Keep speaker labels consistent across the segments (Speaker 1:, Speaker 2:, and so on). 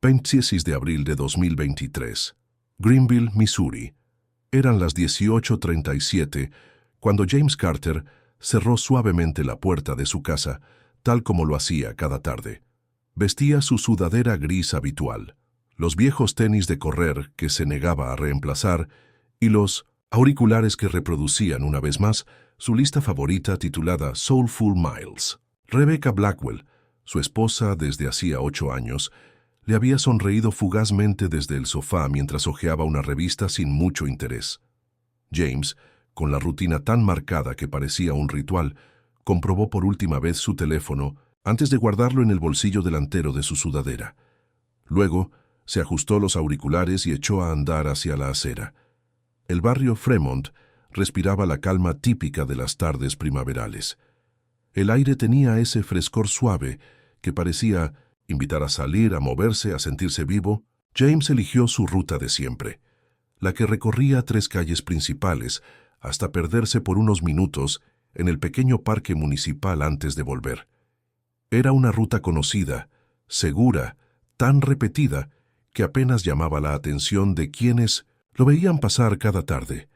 Speaker 1: 26 de abril de 2023. Greenville, Missouri. Eran las 18:37 cuando James Carter cerró suavemente la puerta de su casa, tal como lo hacía cada tarde. Vestía su sudadera gris habitual, los viejos tenis de correr que se negaba a reemplazar y los auriculares que reproducían una vez más su lista favorita titulada Soulful Miles. Rebecca Blackwell, su esposa desde hacía 8 años, le había sonreído fugazmente desde el sofá mientras hojeaba una revista sin mucho interés. James, con la rutina tan marcada que parecía un ritual, comprobó por última vez su teléfono antes de guardarlo en el bolsillo delantero de su sudadera. Luego, se ajustó los auriculares y echó a andar hacia la acera. El barrio Fremont respiraba la calma típica de las tardes primaverales. El aire tenía ese frescor suave que parecía invitar a salir, a moverse, a sentirse vivo. James eligió su ruta de siempre, la que recorría 3 calles principales hasta perderse por unos minutos en el pequeño parque municipal antes de volver. Era una ruta conocida, segura, tan repetida que apenas llamaba la atención de quienes lo veían pasar cada tarde.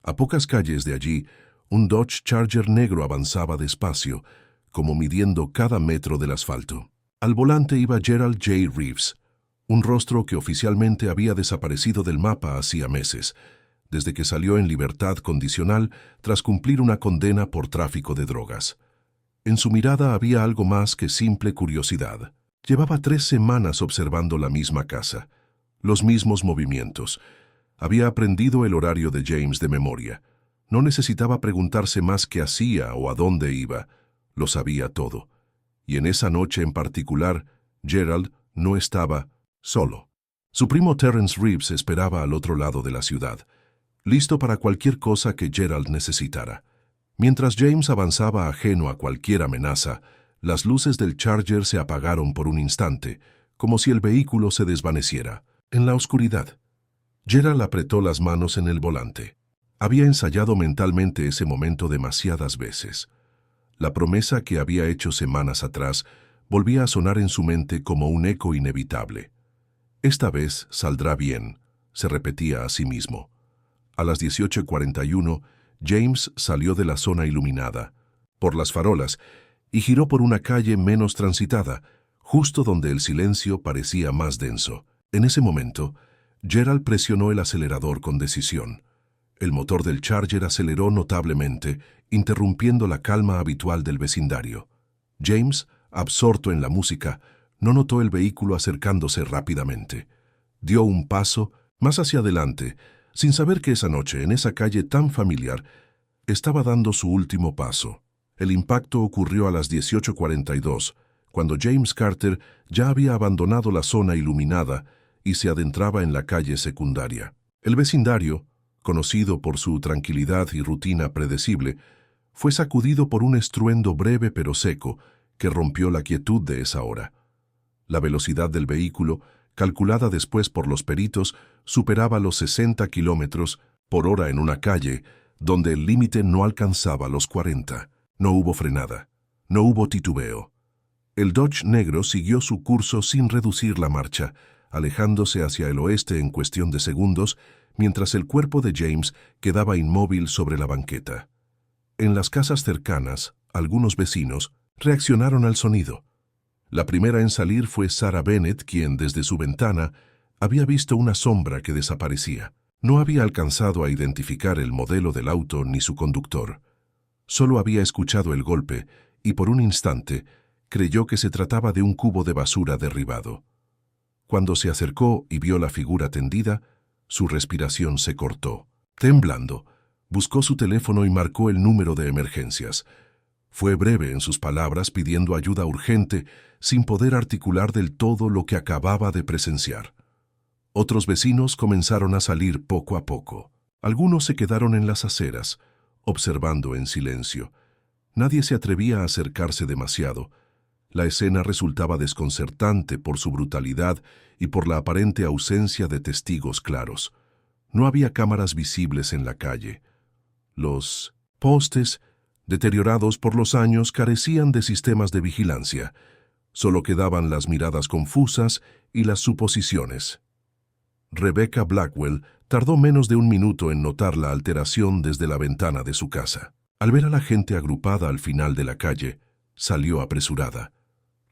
Speaker 1: A pocas calles de allí, un Dodge Charger negro avanzaba despacio, como midiendo cada metro del asfalto. Al volante iba Gerald J. Reeves, un rostro que oficialmente había desaparecido del mapa hacía meses, desde que salió en libertad condicional tras cumplir una condena por tráfico de drogas. En su mirada había algo más que simple curiosidad. Llevaba 3 semanas observando la misma casa, los mismos movimientos. Había aprendido el horario de James de memoria. No necesitaba preguntarse más qué hacía o a dónde iba. Lo sabía todo. Y en esa noche en particular, Gerald no estaba solo. Su primo Terrence Reeves esperaba al otro lado de la ciudad, listo para cualquier cosa que Gerald necesitara. Mientras James avanzaba ajeno a cualquier amenaza, las luces del Charger se apagaron por un instante, como si el vehículo se desvaneciera. En la oscuridad, Gerald apretó las manos en el volante. Había ensayado mentalmente ese momento demasiadas veces. La promesa que había hecho semanas atrás volvía a sonar en su mente como un eco inevitable. Esta vez saldrá bien, se repetía a sí mismo. A las 18:41, James salió de la zona iluminada, por las farolas, y giró por una calle menos transitada, justo donde el silencio parecía más denso. En ese momento, Gerald presionó el acelerador con decisión. El motor del Charger aceleró notablemente, interrumpiendo la calma habitual del vecindario. James, absorto en la música, no notó el vehículo acercándose rápidamente. Dio un paso más hacia adelante, sin saber que esa noche, en esa calle tan familiar, estaba dando su último paso. El impacto ocurrió a las 18:42, cuando James Carter ya había abandonado la zona iluminada y se adentraba en la calle secundaria. El vecindario, conocido por su tranquilidad y rutina predecible, fue sacudido por un estruendo breve pero seco que rompió la quietud de esa hora. La velocidad del vehículo, calculada después por los peritos, superaba los 60 kilómetros por hora en una calle donde el límite no alcanzaba los 40. No hubo frenada, no hubo titubeo. El Dodge negro siguió su curso sin reducir la marcha, alejándose hacia el oeste en cuestión de segundos, mientras el cuerpo de James quedaba inmóvil sobre la banqueta. En las casas cercanas, algunos vecinos reaccionaron al sonido. La primera en salir fue Sarah Bennett, quien, desde su ventana, había visto una sombra que desaparecía. No había alcanzado a identificar el modelo del auto ni su conductor. Solo había escuchado el golpe y, por un instante, creyó que se trataba de un cubo de basura derribado. Cuando se acercó y vio la figura tendida, su respiración se cortó. Temblando, buscó su teléfono y marcó el número de emergencias. Fue breve en sus palabras pidiendo ayuda urgente, sin poder articular del todo lo que acababa de presenciar. Otros vecinos comenzaron a salir poco a poco. Algunos se quedaron en las aceras, observando en silencio. Nadie se atrevía a acercarse demasiado. La escena resultaba desconcertante por su brutalidad y por la aparente ausencia de testigos claros. No había cámaras visibles en la calle. Los postes, deteriorados por los años, carecían de sistemas de vigilancia. Solo quedaban las miradas confusas y las suposiciones. Rebecca Blackwell tardó menos de un minuto en notar la alteración desde la ventana de su casa. Al ver a la gente agrupada al final de la calle, salió apresurada,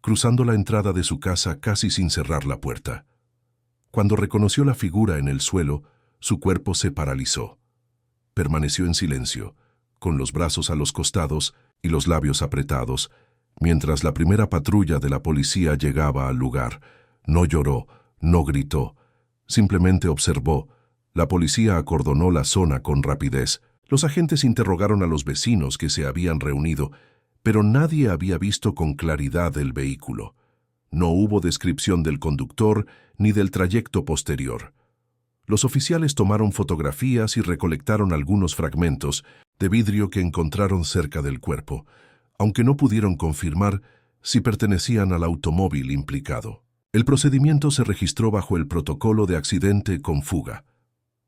Speaker 1: cruzando la entrada de su casa casi sin cerrar la puerta. Cuando reconoció la figura en el suelo, su cuerpo se paralizó. Permaneció en silencio, con los brazos a los costados y los labios apretados, mientras la primera patrulla de la policía llegaba al lugar. No lloró, no gritó, simplemente observó. La policía acordonó la zona con rapidez. Los agentes interrogaron a los vecinos que se habían reunido, pero nadie había visto con claridad el vehículo. No hubo descripción del conductor ni del trayecto posterior. Los oficiales tomaron fotografías y recolectaron algunos fragmentos de vidrio que encontraron cerca del cuerpo, aunque no pudieron confirmar si pertenecían al automóvil implicado. El procedimiento se registró bajo el protocolo de accidente con fuga.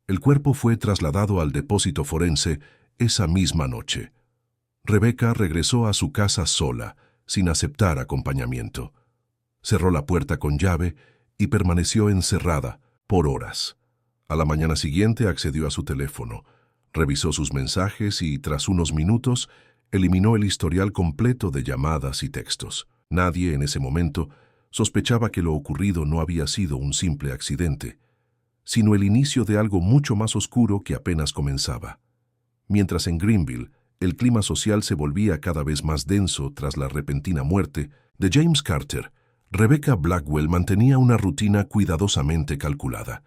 Speaker 1: El cuerpo fue trasladado al depósito forense esa misma noche. Rebecca regresó a su casa sola, sin aceptar acompañamiento. Cerró la puerta con llave y permaneció encerrada por horas. A la mañana siguiente accedió a su teléfono, revisó sus mensajes y, tras unos minutos, eliminó el historial completo de llamadas y textos. Nadie en ese momento sospechaba que lo ocurrido no había sido un simple accidente, sino el inicio de algo mucho más oscuro que apenas comenzaba. Mientras en Greenville, el clima social se volvía cada vez más denso tras la repentina muerte de James Carter, Rebecca Blackwell mantenía una rutina cuidadosamente calculada.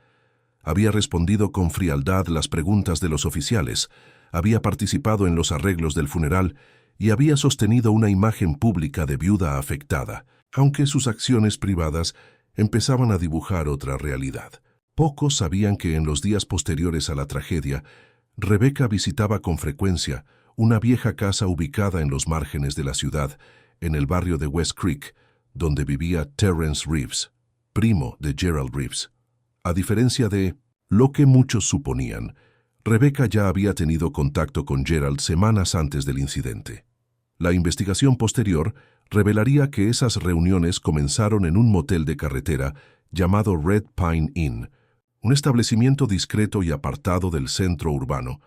Speaker 1: Había respondido con frialdad las preguntas de los oficiales, había participado en los arreglos del funeral y había sostenido una imagen pública de viuda afectada, aunque sus acciones privadas empezaban a dibujar otra realidad. Pocos sabían que en los días posteriores a la tragedia, Rebecca visitaba con frecuencia una vieja casa ubicada en los márgenes de la ciudad, en el barrio de West Creek, donde vivía Terrence Reeves, primo de Gerald Reeves. A diferencia de lo que muchos suponían, Rebecca ya había tenido contacto con Gerald semanas antes del incidente. La investigación posterior revelaría que esas reuniones comenzaron en un motel de carretera llamado Red Pine Inn, un establecimiento discreto y apartado del centro urbano,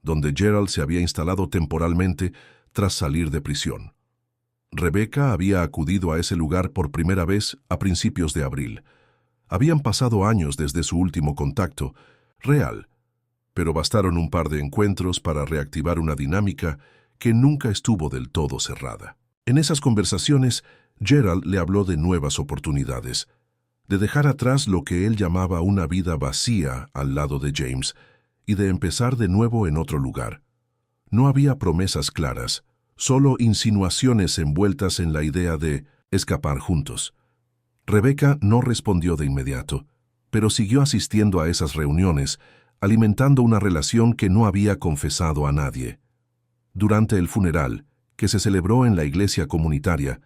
Speaker 1: donde Gerald se había instalado temporalmente tras salir de prisión. Rebecca había acudido a ese lugar por primera vez a principios de abril. Habían pasado años desde su último contacto, real, pero bastaron un par de encuentros para reactivar una dinámica que nunca estuvo del todo cerrada. En esas conversaciones, Gerald le habló de nuevas oportunidades, de dejar atrás lo que él llamaba una vida vacía al lado de James y de empezar de nuevo en otro lugar. No había promesas claras, solo insinuaciones envueltas en la idea de escapar juntos. Rebecca no respondió de inmediato, pero siguió asistiendo a esas reuniones, alimentando una relación que no había confesado a nadie. Durante el funeral, que se celebró en la iglesia comunitaria,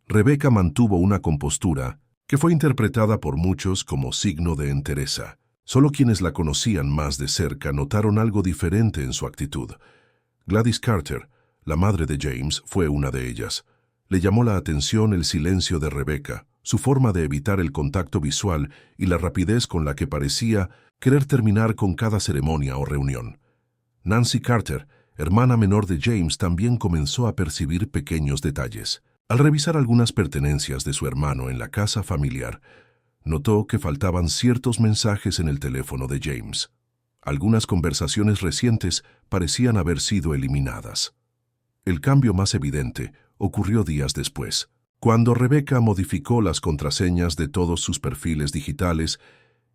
Speaker 1: Rebecca mantuvo una compostura que fue interpretada por muchos como signo de entereza. Solo quienes la conocían más de cerca notaron algo diferente en su actitud. Gladys Carter, la madre de James, fue una de ellas. Le llamó la atención el silencio de Rebecca, su forma de evitar el contacto visual y la rapidez con la que parecía querer terminar con cada ceremonia o reunión. Nancy Carter, hermana menor de James, también comenzó a percibir pequeños detalles. Al revisar algunas pertenencias de su hermano en la casa familiar, notó que faltaban ciertos mensajes en el teléfono de James. Algunas conversaciones recientes parecían haber sido eliminadas. El cambio más evidente ocurrió días después, cuando Rebecca modificó las contraseñas de todos sus perfiles digitales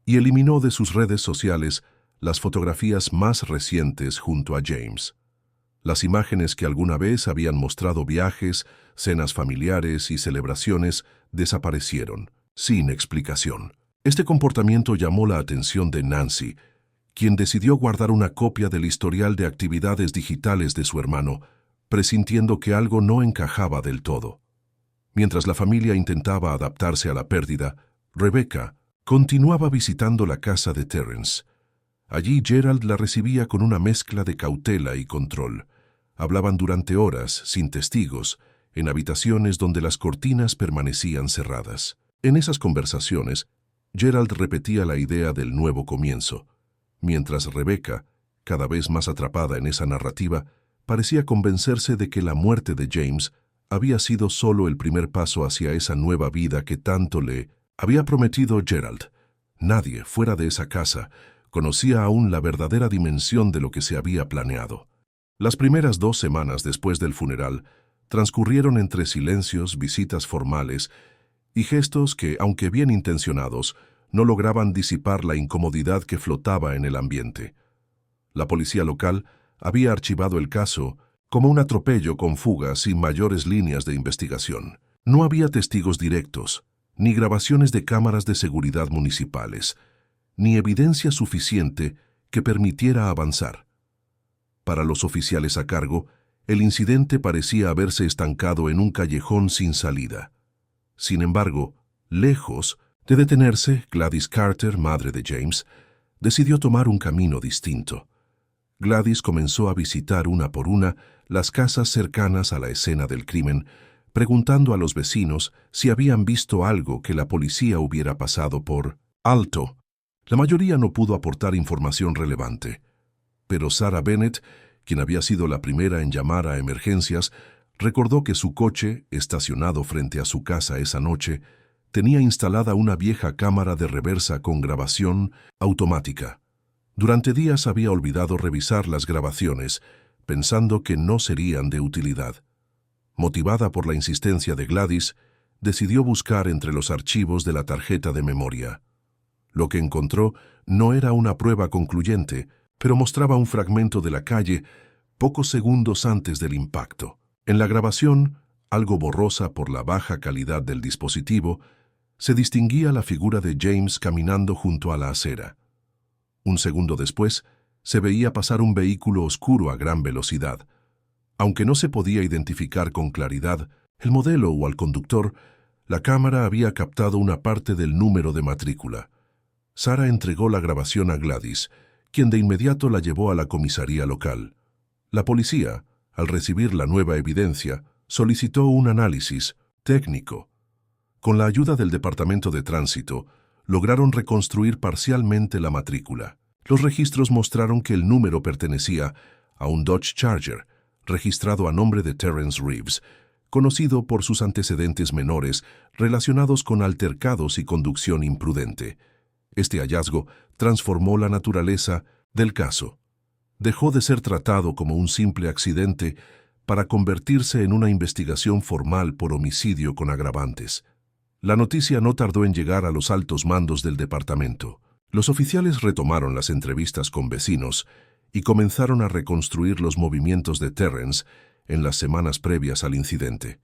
Speaker 1: y eliminó de sus redes sociales las fotografías más recientes junto a James. Las imágenes que alguna vez habían mostrado viajes, cenas familiares y celebraciones desaparecieron, sin explicación. Este comportamiento llamó la atención de Nancy, quien decidió guardar una copia del historial de actividades digitales de su hermano, presintiendo que algo no encajaba del todo. Mientras la familia intentaba adaptarse a la pérdida, Rebecca continuaba visitando la casa de Terrence. Allí Gerald la recibía con una mezcla de cautela y control. Hablaban durante horas, sin testigos, en habitaciones donde las cortinas permanecían cerradas. En esas conversaciones, Gerald repetía la idea del nuevo comienzo, mientras Rebecca, cada vez más atrapada en esa narrativa, parecía convencerse de que la muerte de James había sido solo el primer paso hacia esa nueva vida que tanto le había prometido Gerald. Nadie, fuera de esa casa, conocía aún la verdadera dimensión de lo que se había planeado. Las primeras 2 semanas después del funeral transcurrieron entre silencios, visitas formales y gestos que, aunque bien intencionados, no lograban disipar la incomodidad que flotaba en el ambiente. La policía local había archivado el caso como un atropello con fugas sin mayores líneas de investigación. No había testigos directos, ni grabaciones de cámaras de seguridad municipales, ni evidencia suficiente que permitiera avanzar. Para los oficiales a cargo, el incidente parecía haberse estancado en un callejón sin salida. Sin embargo, lejos de detenerse, Gladys Carter, madre de James, decidió tomar un camino distinto. Gladys comenzó a visitar una por una las casas cercanas a la escena del crimen, preguntando a los vecinos si habían visto algo que la policía hubiera pasado por alto. La mayoría no pudo aportar información relevante, pero Sarah Bennett, quien había sido la primera en llamar a emergencias, recordó que su coche, estacionado frente a su casa esa noche, tenía instalada una vieja cámara de reversa con grabación automática. Durante días había olvidado revisar las grabaciones, pensando que no serían de utilidad. Motivada por la insistencia de Gladys, decidió buscar entre los archivos de la tarjeta de memoria. Lo que encontró no era una prueba concluyente, pero mostraba un fragmento de la calle pocos segundos antes del impacto. En la grabación, algo borrosa por la baja calidad del dispositivo, se distinguía la figura de James caminando junto a la acera. Un segundo después, se veía pasar un vehículo oscuro a gran velocidad. Aunque no se podía identificar con claridad el modelo o al conductor, la cámara había captado una parte del número de matrícula. Sarah entregó la grabación a Gladys, quien de inmediato la llevó a la comisaría local. La policía, al recibir la nueva evidencia, solicitó un análisis técnico. Con la ayuda del Departamento de Tránsito, lograron reconstruir parcialmente la matrícula. Los registros mostraron que el número pertenecía a un Dodge Charger, registrado a nombre de Terrence Reeves, conocido por sus antecedentes menores relacionados con altercados y conducción imprudente. Este hallazgo transformó la naturaleza del caso. Dejó de ser tratado como un simple accidente para convertirse en una investigación formal por homicidio con agravantes. La noticia no tardó en llegar a los altos mandos del departamento. Los oficiales retomaron las entrevistas con vecinos y comenzaron a reconstruir los movimientos de Terrence en las semanas previas al incidente.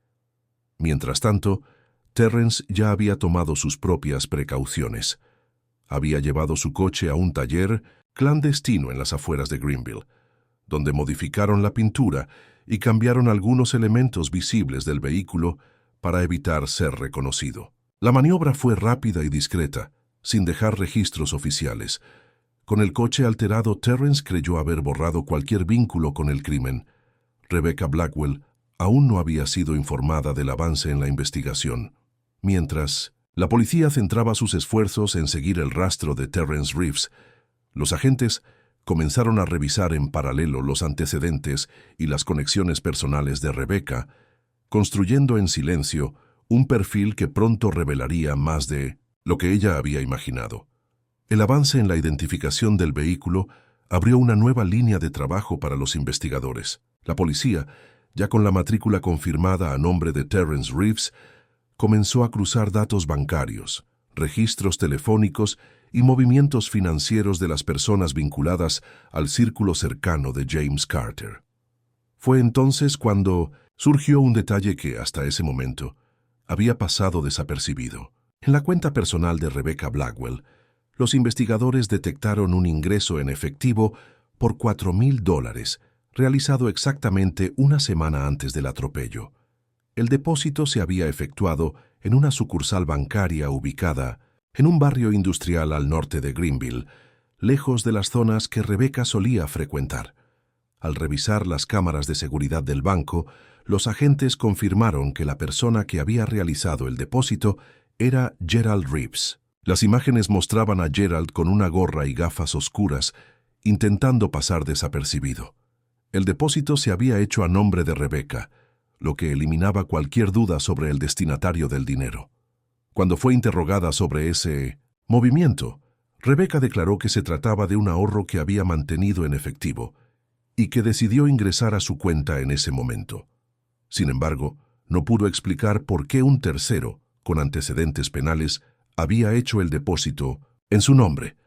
Speaker 1: Mientras tanto, Terrence ya había tomado sus propias precauciones. Había llevado su coche a un taller clandestino en las afueras de Greenville, donde modificaron la pintura y cambiaron algunos elementos visibles del vehículo para evitar ser reconocido. La maniobra fue rápida y discreta, sin dejar registros oficiales. Con el coche alterado, Terrence creyó haber borrado cualquier vínculo con el crimen. Rebecca Blackwell aún no había sido informada del avance en la investigación. Mientras la policía centraba sus esfuerzos en seguir el rastro de Terrence Reeves, los agentes comenzaron a revisar en paralelo los antecedentes y las conexiones personales de Rebecca, construyendo en silencio un perfil que pronto revelaría más de lo que ella había imaginado. El avance en la identificación del vehículo abrió una nueva línea de trabajo para los investigadores. La policía, ya con la matrícula confirmada a nombre de Terrence Reeves, comenzó a cruzar datos bancarios, registros telefónicos y movimientos financieros de las personas vinculadas al círculo cercano de James Carter. Fue entonces cuando surgió un detalle que, hasta ese momento, había pasado desapercibido. En la cuenta personal de Rebecca Blackwell, los investigadores detectaron un ingreso en efectivo por $4,000, realizado exactamente una semana antes del atropello. El depósito se había efectuado en una sucursal bancaria ubicada en un barrio industrial al norte de Greenville, lejos de las zonas que Rebecca solía frecuentar. Al revisar las cámaras de seguridad del banco, los agentes confirmaron que la persona que había realizado el depósito era Gerald Reeves. Las imágenes mostraban a Gerald con una gorra y gafas oscuras, intentando pasar desapercibido. El depósito se había hecho a nombre de Rebecca, lo que eliminaba cualquier duda sobre el destinatario del dinero. Cuando fue interrogada sobre ese movimiento, Rebecca declaró que se trataba de un ahorro que había mantenido en efectivo y que decidió ingresar a su cuenta en ese momento. Sin embargo, no pudo explicar por qué un tercero, con antecedentes penales, había hecho el depósito en su nombre.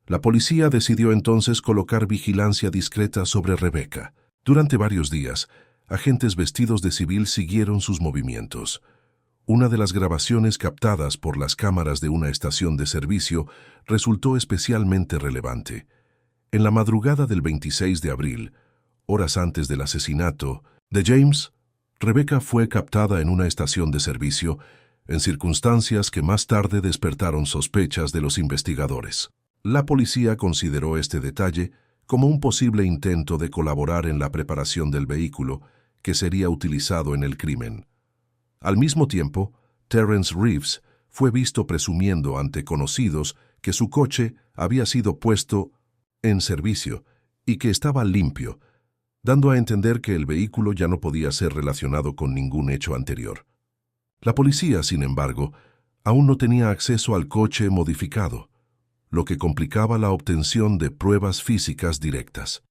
Speaker 1: La policía decidió entonces colocar vigilancia discreta sobre Rebecca. Durante varios días, agentes vestidos de civil siguieron sus movimientos. Una de las grabaciones captadas por las cámaras de una estación de servicio resultó especialmente relevante. En la madrugada del 26 de abril, horas antes del asesinato de James, Rebecca fue captada en una estación de servicio en circunstancias que más tarde despertaron sospechas de los investigadores. La policía consideró este detalle como un posible intento de colaborar en la preparación del vehículo que sería utilizado en el crimen. Al mismo tiempo, Terrence Reeves fue visto presumiendo ante conocidos que su coche había sido puesto en servicio y que estaba limpio, dando a entender que el vehículo ya no podía ser relacionado con ningún hecho anterior. La policía, sin embargo, aún no tenía acceso al coche modificado, lo que complicaba la obtención de pruebas físicas directas.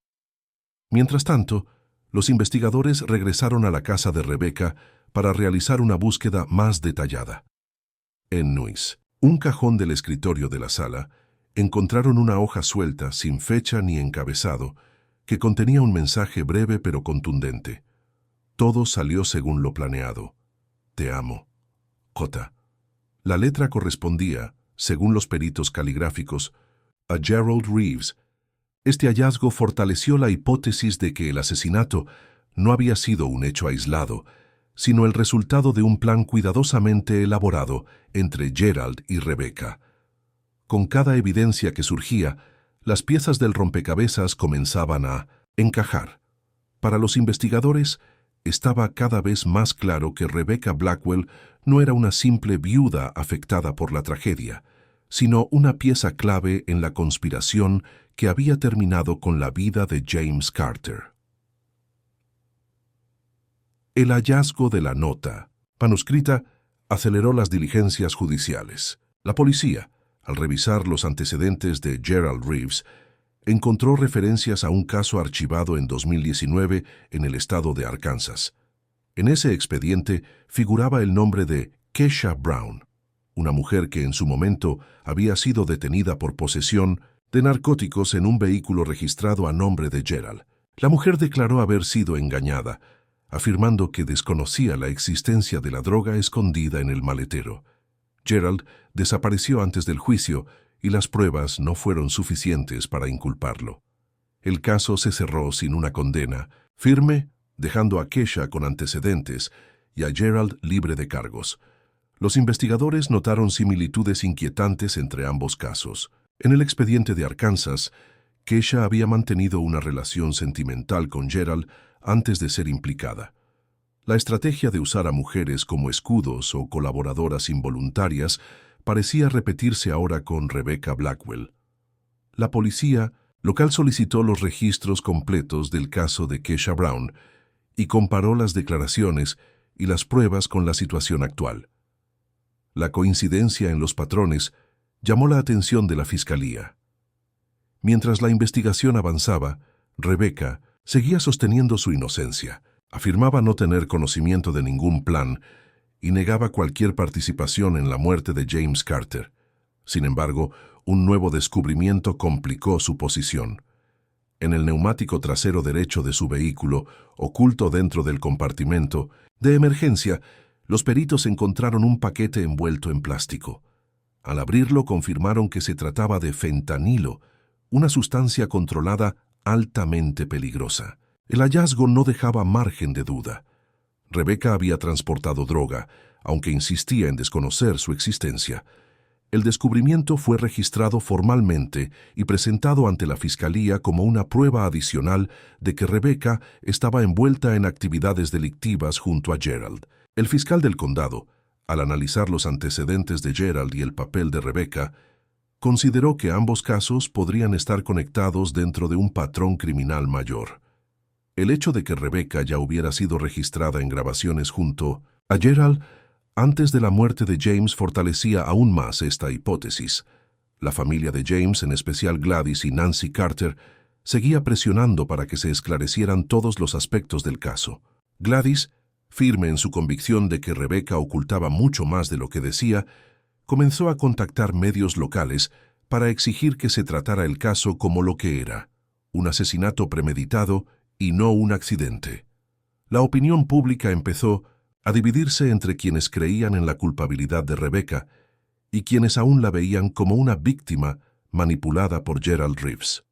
Speaker 1: Mientras tanto, los investigadores regresaron a la casa de Rebecca para realizar una búsqueda más detallada. En Nuis, un cajón del escritorio de la sala, encontraron una hoja suelta, sin fecha ni encabezado, que contenía un mensaje breve pero contundente. Todo salió según lo planeado. Te amo. J. La letra correspondía, según los peritos caligráficos, a Gerald Reeves. Este hallazgo fortaleció la hipótesis de que el asesinato no había sido un hecho aislado, sino el resultado de un plan cuidadosamente elaborado entre Gerald y Rebecca. Con cada evidencia que surgía, las piezas del rompecabezas comenzaban a encajar. Para los investigadores, estaba cada vez más claro que Rebecca Blackwell no era una simple viuda afectada por la tragedia, sino una pieza clave en la conspiración que había terminado con la vida de James Carter. El hallazgo de la nota manuscrita aceleró las diligencias judiciales. La policía, al revisar los antecedentes de Gerald Reeves, encontró referencias a un caso archivado en 2019 en el estado de Arkansas. En ese expediente figuraba el nombre de Keisha Brown, una mujer que en su momento había sido detenida por posesión de narcóticos en un vehículo registrado a nombre de Gerald. La mujer declaró haber sido engañada, afirmando que desconocía la existencia de la droga escondida en el maletero. Gerald desapareció antes del juicio y las pruebas no fueron suficientes para inculparlo. El caso se cerró sin una condena firme, dejando a Keisha con antecedentes y a Gerald libre de cargos. Los investigadores notaron similitudes inquietantes entre ambos casos. En el expediente de Arkansas, Keisha había mantenido una relación sentimental con Gerald antes de ser implicada. La estrategia de usar a mujeres como escudos o colaboradoras involuntarias parecía repetirse ahora con Rebecca Blackwell. La policía local solicitó los registros completos del caso de Keisha Brown y comparó las declaraciones y las pruebas con la situación actual. La coincidencia en los patrones llamó la atención de la fiscalía. Mientras la investigación avanzaba, Rebecca seguía sosteniendo su inocencia. Afirmaba no tener conocimiento de ningún plan y negaba cualquier participación en la muerte de James Carter. Sin embargo, un nuevo descubrimiento complicó su posición. En el neumático trasero derecho de su vehículo, oculto dentro del compartimento de emergencia, los peritos encontraron un paquete envuelto en plástico. Al abrirlo, confirmaron que se trataba de fentanilo, una sustancia controlada altamente peligrosa. El hallazgo no dejaba margen de duda. Rebecca había transportado droga, aunque insistía en desconocer su existencia. El descubrimiento fue registrado formalmente y presentado ante la Fiscalía como una prueba adicional de que Rebecca estaba envuelta en actividades delictivas junto a Gerald. El fiscal del condado, al analizar los antecedentes de Gerald y el papel de Rebecca, consideró que ambos casos podrían estar conectados dentro de un patrón criminal mayor. El hecho de que Rebecca ya hubiera sido registrada en grabaciones junto a Gerald antes de la muerte de James fortalecía aún más esta hipótesis. La familia de James, en especial Gladys y Nancy Carter, seguía presionando para que se esclarecieran todos los aspectos del caso. Gladys, firme en su convicción de que Rebecca ocultaba mucho más de lo que decía, comenzó a contactar medios locales para exigir que se tratara el caso como lo que era, un asesinato premeditado y no un accidente. La opinión pública empezó a dividirse entre quienes creían en la culpabilidad de Rebecca y quienes aún la veían como una víctima manipulada por Gerald Reeves.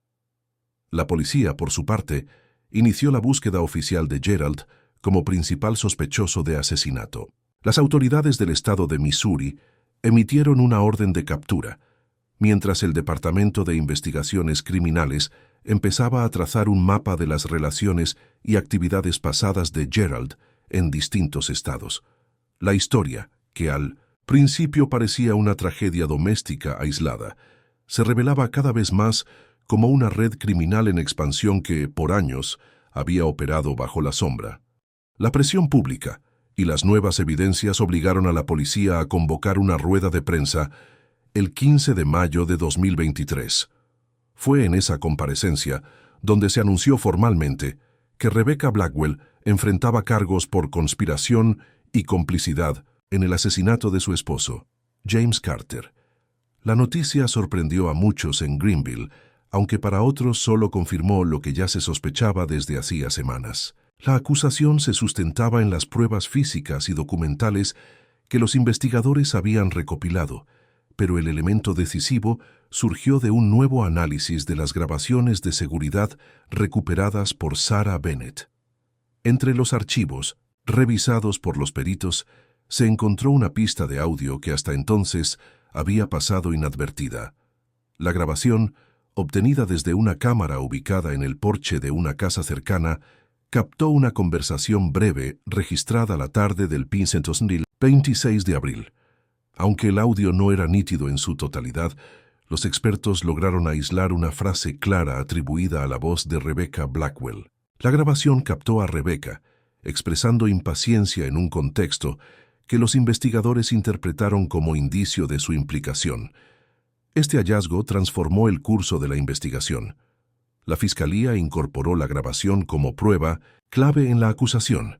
Speaker 1: La policía, por su parte, inició la búsqueda oficial de Gerald como principal sospechoso de asesinato. Las autoridades del estado de Missouri emitieron una orden de captura, mientras el Departamento de Investigaciones Criminales empezaba a trazar un mapa de las relaciones y actividades pasadas de Gerald en distintos estados. La historia, que al principio parecía una tragedia doméstica aislada, se revelaba cada vez más como una red criminal en expansión que, por años, había operado bajo la sombra. La presión pública y las nuevas evidencias obligaron a la policía a convocar una rueda de prensa el 15 de mayo de 2023. Fue en esa comparecencia donde se anunció formalmente que Rebecca Blackwell enfrentaba cargos por conspiración y complicidad en el asesinato de su esposo, James Carter. La noticia sorprendió a muchos en Greenville, aunque para otros solo confirmó lo que ya se sospechaba desde hacía semanas. La acusación se sustentaba en las pruebas físicas y documentales que los investigadores habían recopilado, pero el elemento decisivo surgió de un nuevo análisis de las grabaciones de seguridad recuperadas por Sarah Bennett. Entre los archivos, revisados por los peritos, se encontró una pista de audio que hasta entonces había pasado inadvertida. La grabación, obtenida desde una cámara ubicada en el porche de una casa cercana, captó una conversación breve registrada la tarde del 26 de abril. Aunque el audio no era nítido en su totalidad, los expertos lograron aislar una frase clara atribuida a la voz de Rebecca Blackwell. La grabación captó a Rebecca, expresando impaciencia en un contexto que los investigadores interpretaron como indicio de su implicación. Este hallazgo transformó el curso de la investigación. La Fiscalía incorporó la grabación como prueba clave en la acusación.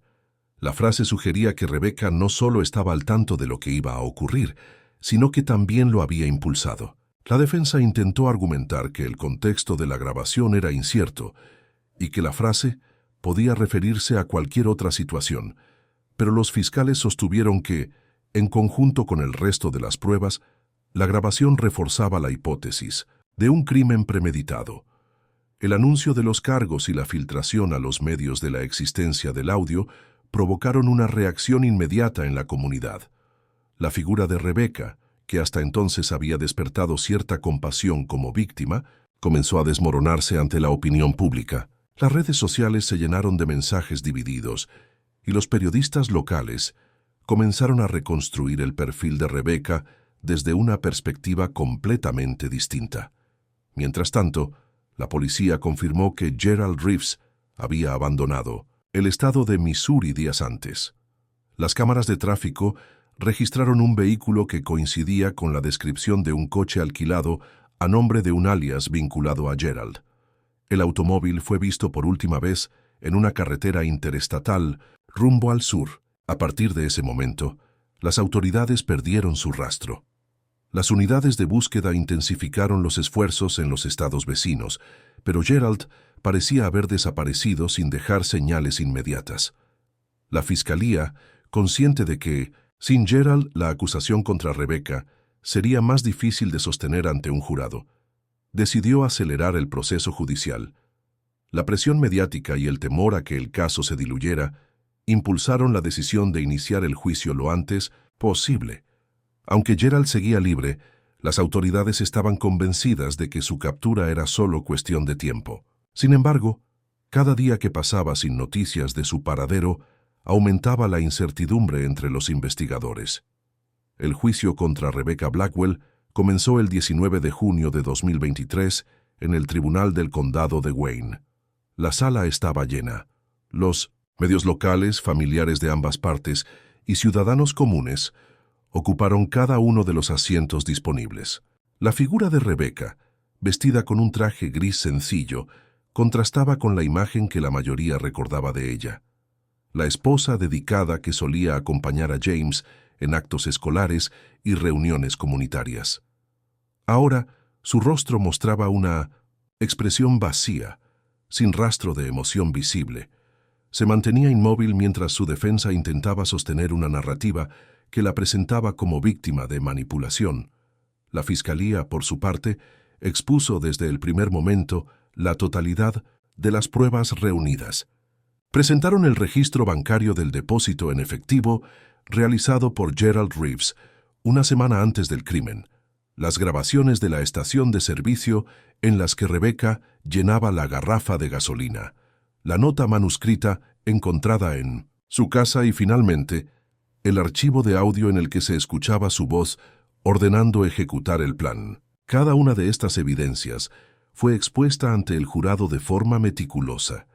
Speaker 1: La frase sugería que Rebecca no solo estaba al tanto de lo que iba a ocurrir, sino que también lo había impulsado. La defensa intentó argumentar que el contexto de la grabación era incierto y que la frase podía referirse a cualquier otra situación, pero los fiscales sostuvieron que, en conjunto con el resto de las pruebas, la grabación reforzaba la hipótesis de un crimen premeditado. El anuncio de los cargos y la filtración a los medios de la existencia del audio provocaron una reacción inmediata en la comunidad. La figura de Rebecca, que hasta entonces había despertado cierta compasión como víctima, comenzó a desmoronarse ante la opinión pública. Las redes sociales se llenaron de mensajes divididos y los periodistas locales comenzaron a reconstruir el perfil de Rebecca desde una perspectiva completamente distinta. Mientras tanto, la policía confirmó que Gerald Reeves había abandonado el estado de Missouri días antes. Las cámaras de tráfico registraron un vehículo que coincidía con la descripción de un coche alquilado a nombre de un alias vinculado a Gerald. El automóvil fue visto por última vez en una carretera interestatal rumbo al sur. A partir de ese momento, las autoridades perdieron su rastro. Las unidades de búsqueda intensificaron los esfuerzos en los estados vecinos, pero Gerald parecía haber desaparecido sin dejar señales inmediatas. La Fiscalía, consciente de que, sin Gerald, la acusación contra Rebecca sería más difícil de sostener ante un jurado, decidió acelerar el proceso judicial. La presión mediática y el temor a que el caso se diluyera impulsaron la decisión de iniciar el juicio lo antes posible. Aunque Gerald seguía libre, Las autoridades estaban convencidas de que su captura era solo cuestión de tiempo. Sin embargo, cada día que pasaba sin noticias de su paradero, aumentaba la incertidumbre entre los investigadores. El juicio contra Rebecca Blackwell comenzó el 19 de junio de 2023 en el Tribunal del Condado de Wayne. La sala estaba llena. Los medios locales, familiares de ambas partes y ciudadanos comunes ocuparon cada uno de los asientos disponibles. La figura de Rebecca, vestida con un traje gris sencillo, contrastaba con la imagen que la mayoría recordaba de ella. La esposa dedicada que solía acompañar a James en actos escolares y reuniones comunitarias. Ahora, su rostro mostraba una expresión vacía, sin rastro de emoción visible. Se mantenía inmóvil mientras su defensa intentaba sostener una narrativa que la presentaba como víctima de manipulación. La Fiscalía, por su parte, expuso desde el primer momento la totalidad de las pruebas reunidas. Presentaron el registro bancario del depósito en efectivo realizado por Gerald Reeves una semana antes del crimen, las grabaciones de la estación de servicio en las que Rebecca llenaba la garrafa de gasolina, la nota manuscrita encontrada en su casa y, finalmente, el archivo de audio en el que se escuchaba su voz ordenando ejecutar el plan. Cada una de estas evidencias fue expuesta ante el jurado de forma meticulosa.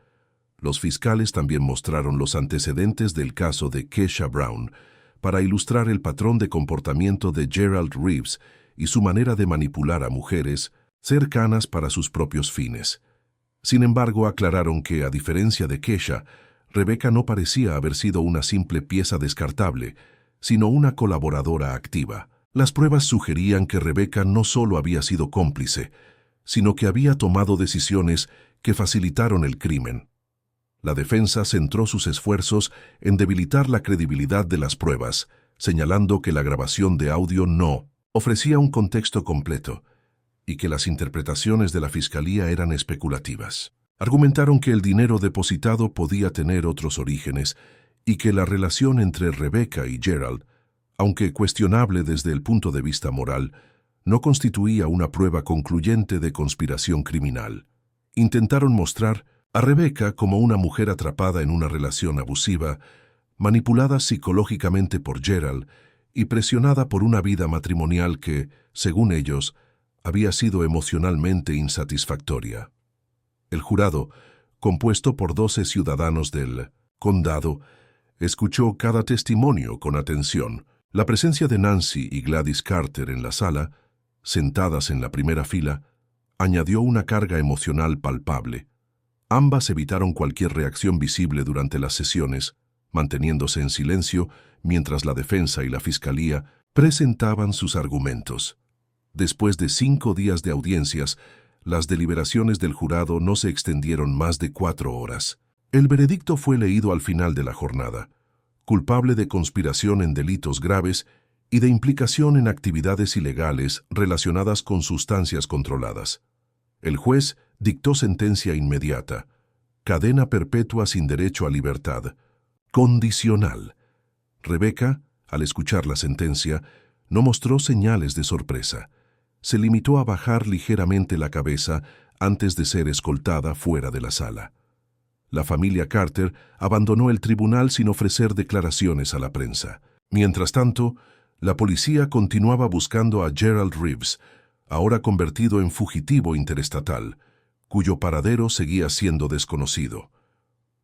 Speaker 1: Los fiscales también mostraron los antecedentes del caso de Keisha Brown para ilustrar el patrón de comportamiento de Gerald Reeves y su manera de manipular a mujeres cercanas para sus propios fines. Sin embargo, aclararon que, a diferencia de Keisha, Rebecca no parecía haber sido una simple pieza descartable, sino una colaboradora activa. Las pruebas sugerían que Rebecca no solo había sido cómplice, sino que había tomado decisiones que facilitaron el crimen. La defensa centró sus esfuerzos en debilitar la credibilidad de las pruebas, señalando que la grabación de audio no ofrecía un contexto completo y que las interpretaciones de la Fiscalía eran especulativas. Argumentaron que el dinero depositado podía tener otros orígenes y que la relación entre Rebecca y Gerald, aunque cuestionable desde el punto de vista moral, no constituía una prueba concluyente de conspiración criminal. Intentaron mostrar a Rebecca como una mujer atrapada en una relación abusiva, manipulada psicológicamente por Gerald y presionada por una vida matrimonial que, según ellos, había sido emocionalmente insatisfactoria. El jurado, compuesto por 12 ciudadanos del condado, escuchó cada testimonio con atención. La presencia de Nancy y Gladys Carter en la sala, sentadas en la primera fila, añadió una carga emocional palpable. Ambas evitaron cualquier reacción visible durante las sesiones, manteniéndose en silencio mientras la defensa y la fiscalía presentaban sus argumentos. Después de 5 días de audiencias, las deliberaciones del jurado no se extendieron más de 4 horas. El veredicto fue leído al final de la jornada: culpable de conspiración en delitos graves y de implicación en actividades ilegales relacionadas con sustancias controladas. El juez dictó sentencia inmediata: cadena perpetua sin derecho a libertad, condicional. Rebecca, al escuchar la sentencia, no mostró señales de sorpresa. Se limitó a bajar ligeramente la cabeza antes de ser escoltada fuera de la sala. La familia Carter abandonó el tribunal sin ofrecer declaraciones a la prensa. Mientras tanto, la policía continuaba buscando a Gerald Reeves, ahora convertido en fugitivo interestatal, cuyo paradero seguía siendo desconocido.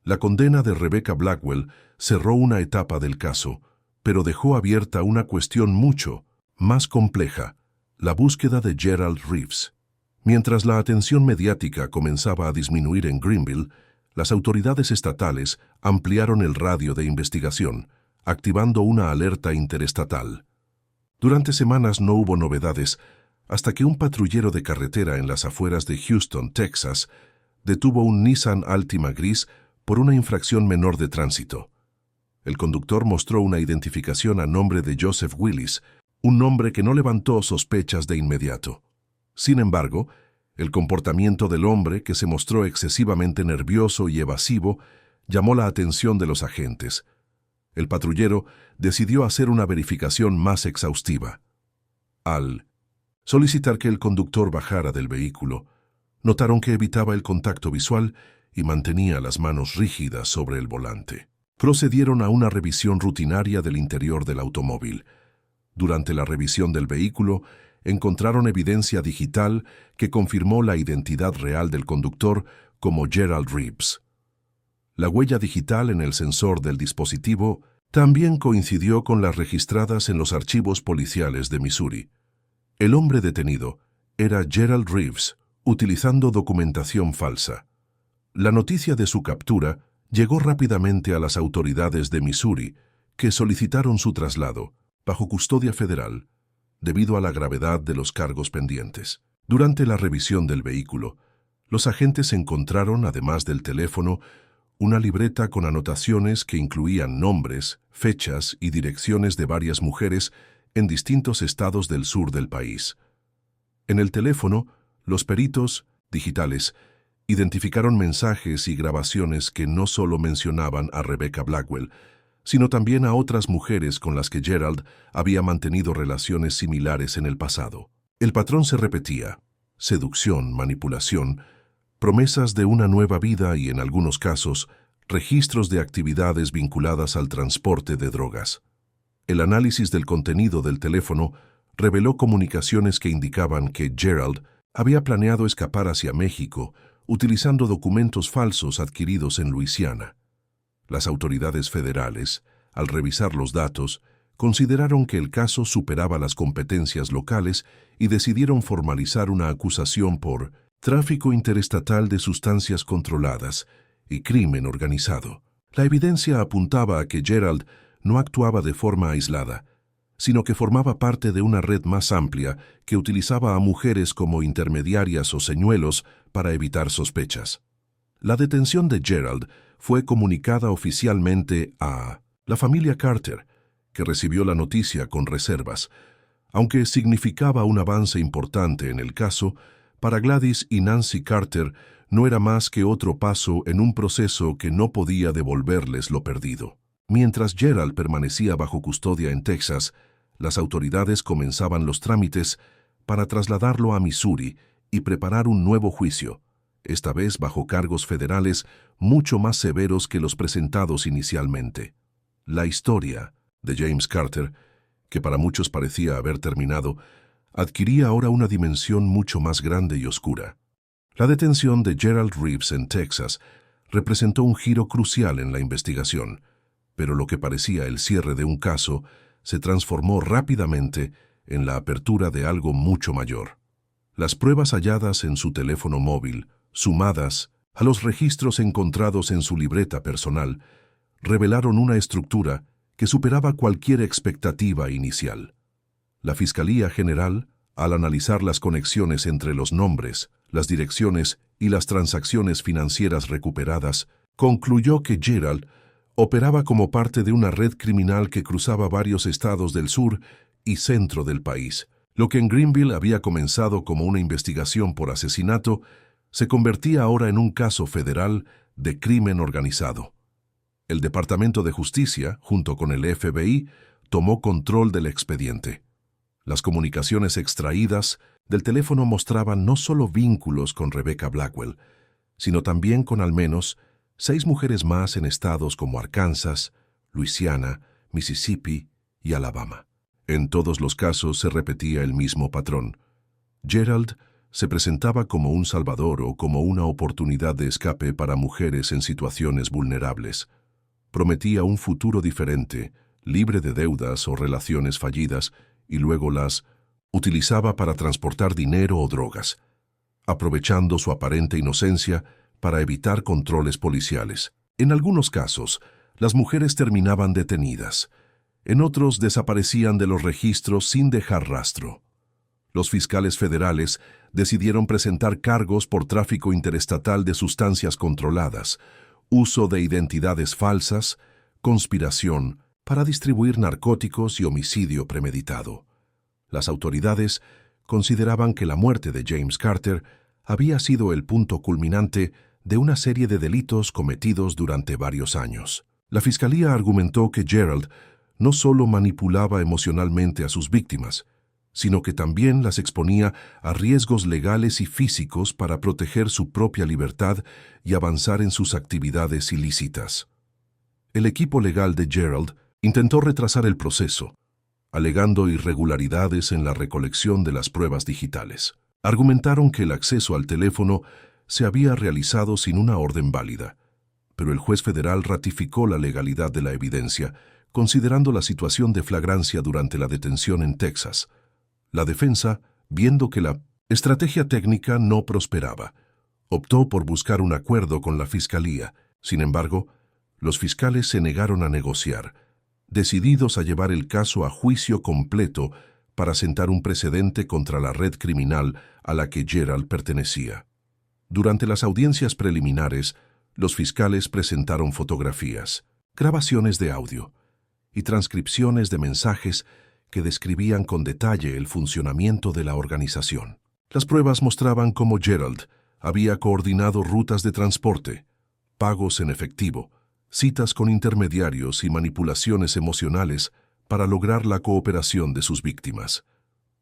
Speaker 1: La condena de Rebecca Blackwell cerró una etapa del caso, pero dejó abierta una cuestión mucho más compleja: la búsqueda de Gerald Reeves. Mientras la atención mediática comenzaba a disminuir en Greenville, las autoridades estatales ampliaron el radio de investigación, activando una alerta interestatal. Durante semanas no hubo novedades, hasta que un patrullero de carretera en las afueras de Houston, Texas, detuvo un Nissan Altima gris por una infracción menor de tránsito. El conductor mostró una identificación a nombre de Joseph Willis, un nombre que no levantó sospechas de inmediato. Sin embargo, el comportamiento del hombre, que se mostró excesivamente nervioso y evasivo, llamó la atención de los agentes. El patrullero decidió hacer una verificación más exhaustiva. Al solicitar que el conductor bajara del vehículo. Notaron que evitaba el contacto visual y mantenía las manos rígidas sobre el volante. Procedieron a una revisión rutinaria del interior del automóvil. Durante la revisión del vehículo, encontraron evidencia digital que confirmó la identidad real del conductor como Gerald Reeves. La huella digital en el sensor del dispositivo también coincidió con las registradas en los archivos policiales de Missouri. El hombre detenido era Gerald Reeves, utilizando documentación falsa. La noticia de su captura llegó rápidamente a las autoridades de Missouri, que solicitaron su traslado, bajo custodia federal, debido a la gravedad de los cargos pendientes. Durante la revisión del vehículo, los agentes encontraron, además del teléfono, una libreta con anotaciones que incluían nombres, fechas y direcciones de varias mujeres en distintos estados del sur del país. En el teléfono, los peritos digitales identificaron mensajes y grabaciones que no solo mencionaban a Rebecca Blackwell, sino también a otras mujeres con las que Gerald había mantenido relaciones similares en el pasado. El patrón se repetía: seducción, manipulación, promesas de una nueva vida y, en algunos casos, registros de actividades vinculadas al transporte de drogas. El análisis del contenido del teléfono reveló comunicaciones que indicaban que Gerald había planeado escapar hacia México utilizando documentos falsos adquiridos en Luisiana. Las autoridades federales, al revisar los datos, consideraron que el caso superaba las competencias locales y decidieron formalizar una acusación por tráfico interestatal de sustancias controladas y crimen organizado. La evidencia apuntaba a que Gerald no actuaba de forma aislada, sino que formaba parte de una red más amplia que utilizaba a mujeres como intermediarias o señuelos para evitar sospechas. La detención de Gerald fue comunicada oficialmente a la familia Carter, que recibió la noticia con reservas. Aunque significaba un avance importante en el caso, para Gladys y Nancy Carter no era más que otro paso en un proceso que no podía devolverles lo perdido. Mientras Gerald permanecía bajo custodia en Texas, las autoridades comenzaban los trámites para trasladarlo a Missouri y preparar un nuevo juicio, esta vez bajo cargos federales mucho más severos que los presentados inicialmente. La historia de James Carter, que para muchos parecía haber terminado, adquiría ahora una dimensión mucho más grande y oscura. La detención de Gerald Reeves en Texas representó un giro crucial en la investigación, pero lo que parecía el cierre de un caso se transformó rápidamente en la apertura de algo mucho mayor. Las pruebas halladas en su teléfono móvil, sumadas a los registros encontrados en su libreta personal, revelaron una estructura que superaba cualquier expectativa inicial. La Fiscalía General, al analizar las conexiones entre los nombres, las direcciones y las transacciones financieras recuperadas, concluyó que Gerald operaba como parte de una red criminal que cruzaba varios estados del sur y centro del país. Lo que en Greenville había comenzado como una investigación por asesinato se convertía ahora en un caso federal de crimen organizado. El Departamento de Justicia, junto con el FBI, tomó control del expediente. Las comunicaciones extraídas del teléfono mostraban no solo vínculos con Rebecca Blackwell, sino también con al menos 6 mujeres más en estados como Arkansas, Luisiana, Mississippi y Alabama. En todos los casos se repetía el mismo patrón. Gerald se presentaba como un salvador o como una oportunidad de escape para mujeres en situaciones vulnerables. Prometía un futuro diferente, libre de deudas o relaciones fallidas, y luego las utilizaba para transportar dinero o drogas, aprovechando su aparente inocencia para evitar controles policiales. En algunos casos, las mujeres terminaban detenidas. En otros desaparecían de los registros sin dejar rastro. Los fiscales federales decidieron presentar cargos por tráfico interestatal de sustancias controladas, uso de identidades falsas, conspiración para distribuir narcóticos y homicidio premeditado. Las autoridades consideraban que la muerte de James Carter había sido el punto culminante de una serie de delitos cometidos durante varios años. La fiscalía argumentó que Gerald no solo manipulaba emocionalmente a sus víctimas, sino que también las exponía a riesgos legales y físicos para proteger su propia libertad y avanzar en sus actividades ilícitas. El equipo legal de Gerald intentó retrasar el proceso, alegando irregularidades en la recolección de las pruebas digitales. Argumentaron que el acceso al teléfono se había realizado sin una orden válida, pero el juez federal ratificó la legalidad de la evidencia, considerando la situación de flagrancia durante la detención en Texas. La defensa, viendo que la estrategia técnica no prosperaba, optó por buscar un acuerdo con la fiscalía. Sin embargo, los fiscales se negaron a negociar, decididos a llevar el caso a juicio completo para sentar un precedente contra la red criminal a la que Gerald pertenecía. Durante las audiencias preliminares, los fiscales presentaron fotografías, grabaciones de audio y transcripciones de mensajes que describían con detalle el funcionamiento de la organización. Las pruebas mostraban cómo Gerald había coordinado rutas de transporte, pagos en efectivo, citas con intermediarios y manipulaciones emocionales para lograr la cooperación de sus víctimas.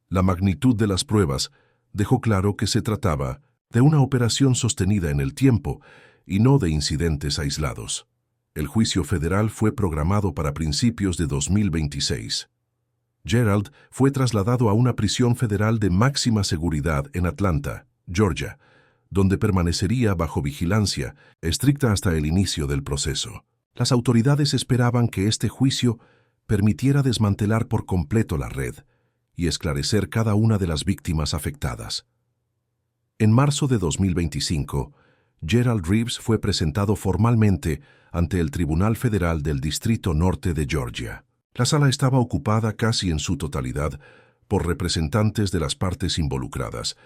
Speaker 1: La magnitud de las pruebas dejó claro que se trataba de una operación sostenida en el tiempo y no de incidentes aislados. El juicio federal fue programado para principios de 2026. Gerald fue trasladado a una prisión federal de máxima seguridad en Atlanta, Georgia, donde permanecería bajo vigilancia estricta hasta el inicio del proceso. Las autoridades esperaban que este juicio permitiera desmantelar por completo la red y esclarecer cada una de las víctimas afectadas. En marzo de 2025, Gerald Reeves fue presentado formalmente ante el Tribunal Federal del Distrito Norte de Georgia. La sala estaba ocupada casi en su totalidad por representantes de las partes involucradas,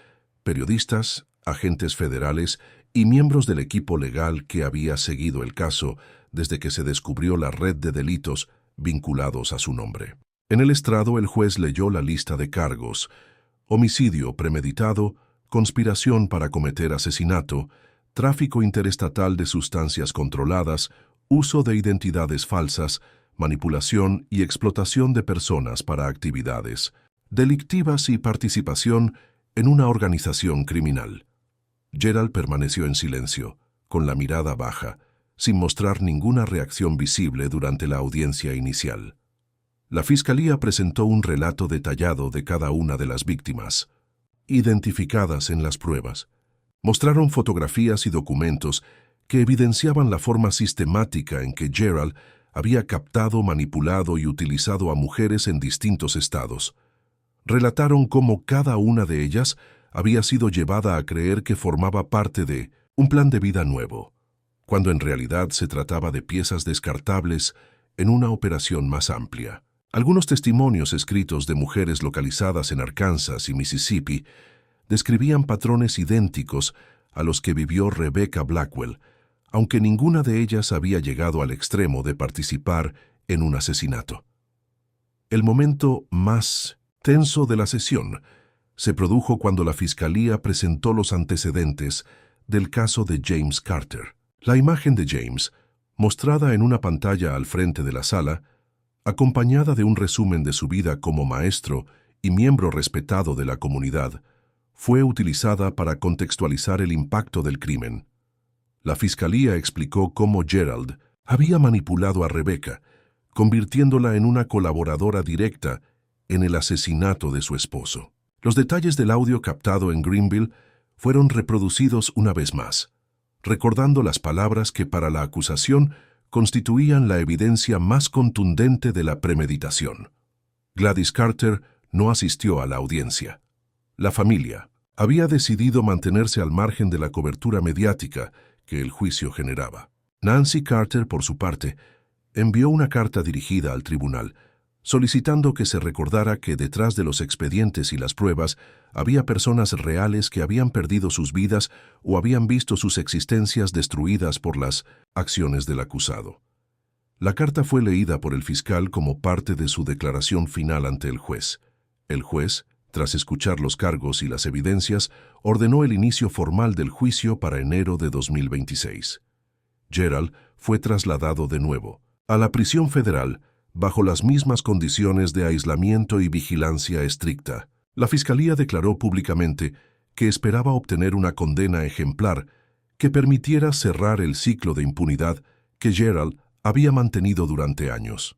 Speaker 1: periodistas, agentes federales y miembros del equipo legal que había seguido el caso desde que se descubrió la red de delitos vinculados a su nombre. En el estrado, el juez leyó la lista de cargos: homicidio premeditado, conspiración para cometer asesinato, tráfico interestatal de sustancias controladas, uso de identidades falsas, manipulación y explotación de personas para actividades delictivas y participación en una organización criminal. Gerald permaneció en silencio, con la mirada baja, sin mostrar ninguna reacción visible durante la audiencia inicial. La fiscalía presentó un relato detallado de cada una de las víctimas, identificadas en las pruebas. Mostraron fotografías y documentos que evidenciaban la forma sistemática en que Gerald había captado, manipulado y utilizado a mujeres en distintos estados. Relataron cómo cada una de ellas había sido llevada a creer que formaba parte de un plan de vida nuevo, cuando en realidad se trataba de piezas descartables en una operación más amplia. Algunos testimonios escritos de mujeres localizadas en Arkansas y Mississippi describían patrones idénticos a los que vivió Rebecca Blackwell, aunque ninguna de ellas había llegado al extremo de participar en un asesinato. El momento más tenso de la sesión se produjo cuando la fiscalía presentó los antecedentes del caso de James Carter. La imagen de James, mostrada en una pantalla al frente de la sala, acompañada de un resumen de su vida como maestro y miembro respetado de la comunidad, fue utilizada para contextualizar el impacto del crimen. La fiscalía explicó cómo Gerald había manipulado a Rebecca, convirtiéndola en una colaboradora directa en el asesinato de su esposo. Los detalles del audio captado en Greenville fueron reproducidos una vez más, recordando las palabras que para la acusación constituían la evidencia más contundente de la premeditación. Gladys Carter no asistió a la audiencia. La familia había decidido mantenerse al margen de la cobertura mediática que el juicio generaba. Nancy Carter, por su parte, envió una carta dirigida al tribunal, solicitando que se recordara que detrás de los expedientes y las pruebas había personas reales que habían perdido sus vidas o habían visto sus existencias destruidas por las acciones del acusado. La carta fue leída por el fiscal como parte de su declaración final ante el juez. El juez, tras escuchar los cargos y las evidencias, ordenó el inicio formal del juicio para enero de 2026. Gerald fue trasladado de nuevo a la prisión federal bajo las mismas condiciones de aislamiento y vigilancia estricta. La fiscalía declaró públicamente que esperaba obtener una condena ejemplar que permitiera cerrar el ciclo de impunidad que Gerald había mantenido durante años.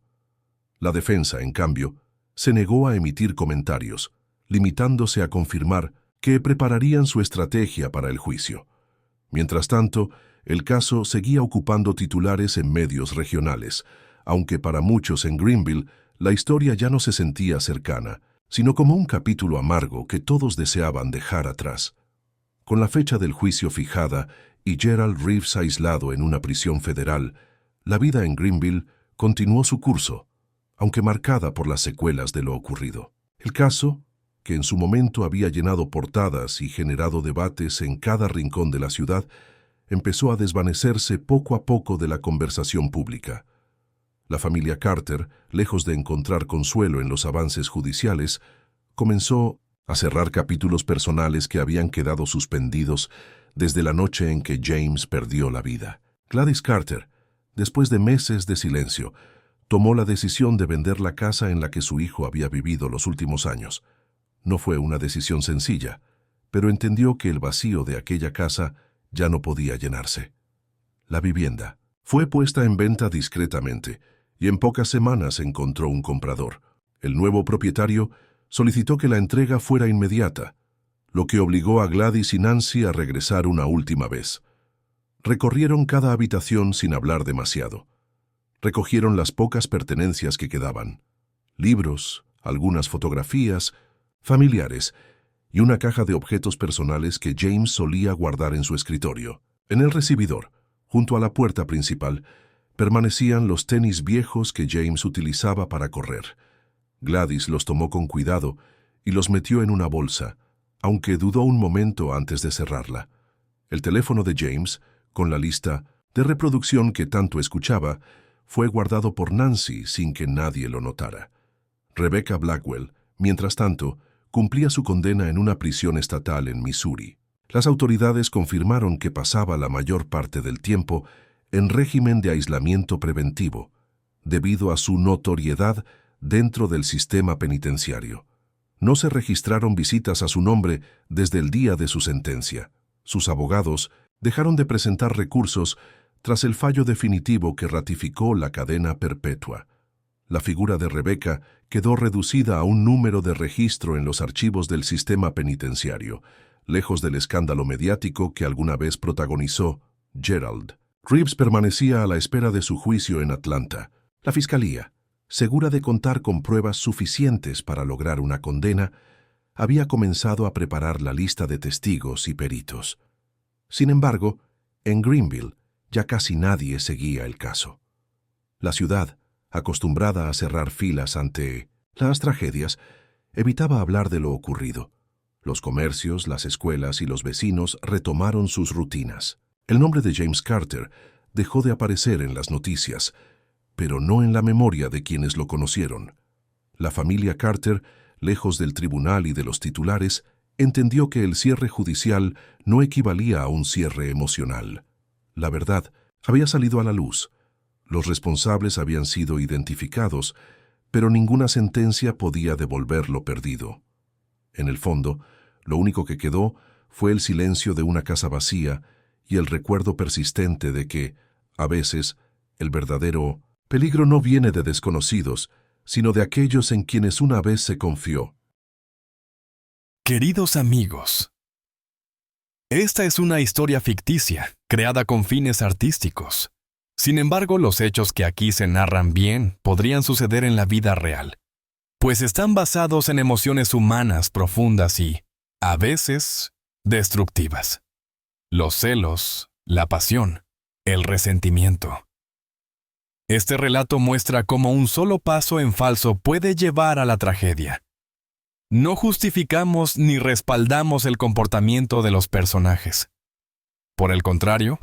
Speaker 1: La defensa, en cambio, se negó a emitir comentarios, limitándose a confirmar que prepararían su estrategia para el juicio. Mientras tanto, el caso seguía ocupando titulares en medios regionales, aunque para muchos en Greenville la historia ya no se sentía cercana, sino como un capítulo amargo que todos deseaban dejar atrás. Con la fecha del juicio fijada y Gerald Reeves aislado en una prisión federal, la vida en Greenville continuó su curso, aunque marcada por las secuelas de lo ocurrido. El caso, que en su momento había llenado portadas y generado debates en cada rincón de la ciudad, empezó a desvanecerse poco a poco de la conversación pública. La familia Carter, lejos de encontrar consuelo en los avances judiciales, comenzó a cerrar capítulos personales que habían quedado suspendidos desde la noche en que James perdió la vida. Gladys Carter, después de meses de silencio, tomó la decisión de vender la casa en la que su hijo había vivido los últimos años. No fue una decisión sencilla, pero entendió que el vacío de aquella casa ya no podía llenarse. La vivienda fue puesta en venta discretamente y en pocas semanas encontró un comprador. El nuevo propietario solicitó que la entrega fuera inmediata, lo que obligó a Gladys y Nancy a regresar una última vez. Recorrieron cada habitación sin hablar demasiado. Recogieron las pocas pertenencias que quedaban: libros, algunas fotografías, familiares y una caja de objetos personales que James solía guardar en su escritorio. En el recibidor, junto a la puerta principal, permanecían los tenis viejos que James utilizaba para correr. Gladys los tomó con cuidado y los metió en una bolsa, aunque dudó un momento antes de cerrarla. El teléfono de James, con la lista de reproducción que tanto escuchaba, fue guardado por Nancy sin que nadie lo notara. Rebecca Blackwell, mientras tanto, cumplía su condena en una prisión estatal en Missouri. Las autoridades confirmaron que pasaba la mayor parte del tiempo en régimen de aislamiento preventivo, debido a su notoriedad dentro del sistema penitenciario. No se registraron visitas a su nombre desde el día de su sentencia. Sus abogados dejaron de presentar recursos tras el fallo definitivo que ratificó la cadena perpetua. La figura de Rebecca quedó reducida a un número de registro en los archivos del sistema penitenciario, lejos del escándalo mediático que alguna vez protagonizó Gerald. Reeves permanecía a la espera de su juicio en Atlanta. La fiscalía, segura de contar con pruebas suficientes para lograr una condena, había comenzado a preparar la lista de testigos y peritos. Sin embargo, en Greenville ya casi nadie seguía el caso. La ciudad, acostumbrada a cerrar filas ante las tragedias, evitaba hablar de lo ocurrido. Los comercios, las escuelas y los vecinos retomaron sus rutinas. El nombre de James Carter dejó de aparecer en las noticias, pero no en la memoria de quienes lo conocieron. La familia Carter, lejos del tribunal y de los titulares, entendió que el cierre judicial no equivalía a un cierre emocional. La verdad había salido a la luz. Los responsables habían sido identificados, pero ninguna sentencia podía devolver lo perdido. En el fondo, lo único que quedó fue el silencio de una casa vacía y el recuerdo persistente de que, a veces, el verdadero peligro no viene de desconocidos, sino de aquellos en quienes una vez se confió.
Speaker 2: Queridos amigos, esta es una historia ficticia, creada con fines artísticos. Sin embargo, los hechos que aquí se narran bien podrían suceder en la vida real, pues están basados en emociones humanas profundas y, a veces, destructivas. Los celos, la pasión, el resentimiento. Este relato muestra cómo un solo paso en falso puede llevar a la tragedia. No justificamos ni respaldamos el comportamiento de los personajes. Por el contrario,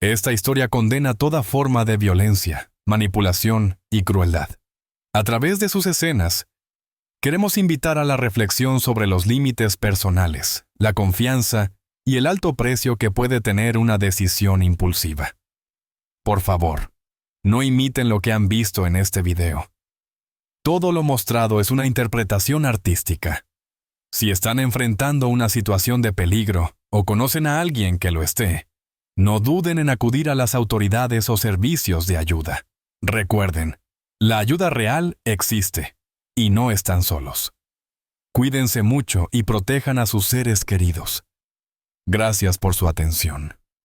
Speaker 2: esta historia condena toda forma de violencia, manipulación y crueldad. A través de sus escenas, queremos invitar a la reflexión sobre los límites personales, la confianza y el alto precio que puede tener una decisión impulsiva. Por favor, no imiten lo que han visto en este video. Todo lo mostrado es una interpretación artística. Si están enfrentando una situación de peligro o conocen a alguien que lo esté, no duden en acudir a las autoridades o servicios de ayuda. Recuerden, la ayuda real existe y no están solos. Cuídense mucho y protejan a sus seres queridos. Gracias por su atención.